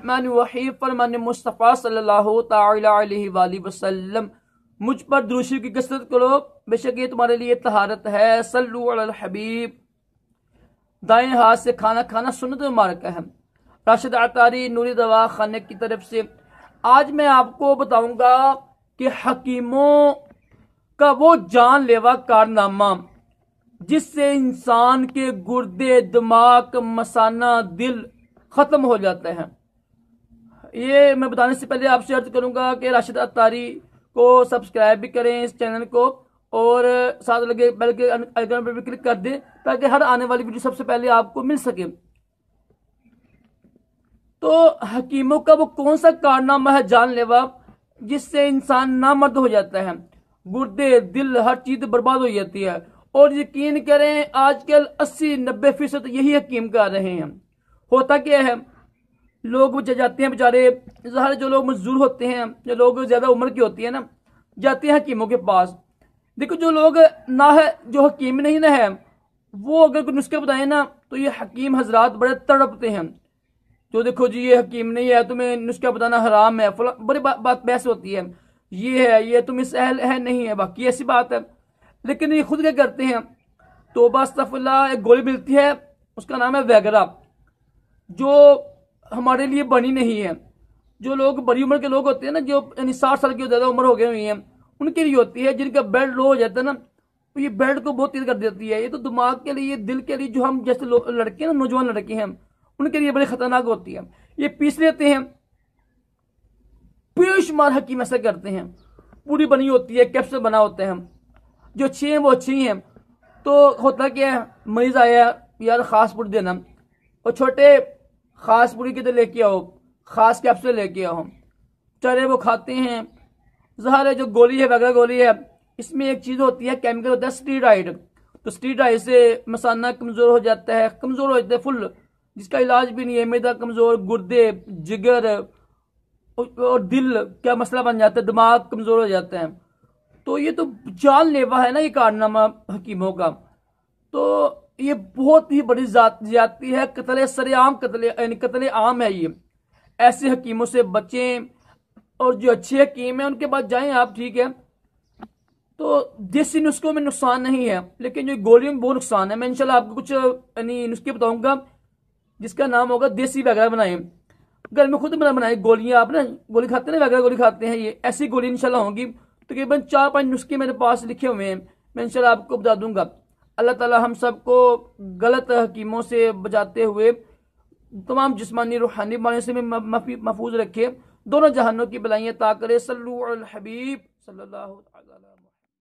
बिस्मिल्लाहिर्रहमानिर्रहीम। फरमान मुस्तफ़ा सल्लल्लाहु तआला अलैहि वसल्लम, मुझ पर दुरूद शरीफ की कसरत करो, बेशक ये तुम्हारे लिए तहारत है। सल्लु अलल हबीब। दाएं हाथ से खाना खाना सुन्नत मुबारक है। राशिद अतारी नूरी दवा खाने की तरफ से आज मैं आपको बताऊंगा कि हकीमों का वो जानलेवा कारनामा जिससे इंसान के गुर्दे, दिमाग, मसाना, दिल खत्म हो जाते हैं। ये मैं बताने से पहले आपसे अर्ज करूंगा कि राशिद अतारी को सब्सक्राइब भी करें इस चैनल को, और साथ लगे बेल के आइकन पर भी क्लिक कर दें ताकि हर आने वाली वीडियो सबसे पहले आपको मिल सके। तो हकीमों का वो कौन सा कारनामा है जानलेवा जिससे इंसान नामर्द हो जाता है, गुर्दे, दिल, हर चीज बर्बाद हो जाती है। और यकीन करें आजकल 80-90% यही हकीम कर रहे हैं। होता क्या है, लोग जाते हैं बेचारे, जो लोग मजदूर होते हैं, जो लोग ज्यादा उम्र की होती है ना, जाते हैं हकीमों के पास। देखो जो लोग ना है, जो हकीम नहीं ना है, वो अगर कोई नुस्खे बताए ना तो ये हकीम हजरात बड़े तड़पते हैं। जो देखो जी ये हकीम नहीं है, तुम्हें नुस्खा बताना हराम है, बड़ी बात बहस होती है, ये तुम्हें सहल है नहीं है, बाकी ऐसी बात है। लेकिन ये खुद क्या करते हैं, तौबा अस्तगफिरुल्लाह, एक गोली मिलती है उसका नाम है वैगरा, जो हमारे लिए बनी नहीं है। जो लोग बड़ी उम्र के लोग होते हैं ना, जो 60 साल की ज्यादा उम्र हो गई हुई है, उनके लिए होती है। जिनका ब्लड लो हो जाता है ना, तो ये ब्लड को बहुत तेज कर देती है। ये तो दिमाग के लिए, दिल के लिए, जो हम जैसे लड़के ना, नौजवान लड़के हैं, उनके लिए बड़ी खतरनाक होती है। ये पीस लेते हैं। बेशुमार हकीम ऐसा करते हैं, पूरी बनी होती है, कैप्सूल बना होते हैं। जो अच्छी हैं वो अच्छी हैं। तो होता क्या है, मरीज आया यार खास पुरी देना, और छोटे खास पुरी किधर लेके आओ, खास कैप्सूल लेके आओ, चारे वो खाते हैं। जहर है, जो गोली है वगैरह गोली है, इसमें एक चीज होती है, केमिकल होता है स्टीरॉइड। तो स्टीरॉइड से मसाना कमजोर हो जाता है, कमजोर हो जाता है फुल, जिसका इलाज भी नहीं है। मैदा कमजोर, गुर्दे, जिगर और दिल क्या मसला बन जाता है, दिमाग कमजोर हो जाता है। तो ये तो जानलेवा है ना ये कारनामा हकीमों का। तो ये बहुत ही बड़ी ज्यादती है, कत्ल सरेआम, कत्ल आम है ये। ऐसे हकीमों से बचें, और जो अच्छे हकीम है उनके पास जाएं आप, ठीक है। तो देसी नुस्खों में नुकसान नहीं है, लेकिन जो गोलियों में बहुत नुकसान है। मैं इंशाल्लाह आपको कुछ नुस्खे बताऊंगा जिसका नाम होगा देसी वगैरह बनाए, घर में खुद बनाए गोलियां। आप ना गोली खाते हैं ना, वगैरह गोली खाते हैं, ये ऐसी गोली इंशाल्लाह होंगी। तकरीबन 4-5 नुस्खे मेरे पास लिखे हुए हैं, मैं इंशाल्लाह आपको बता दूंगा। अल्लाह ताला हम सबको गलत हकीमों से बचाते हुए तमाम जिस्मानी रूहानी बीमारियों से महफूज रखे, दोनों जहानों की बलाइयां अता करे। सल्लु अलल हबीब सल्लल्लाहु अलैहि वसल्लम।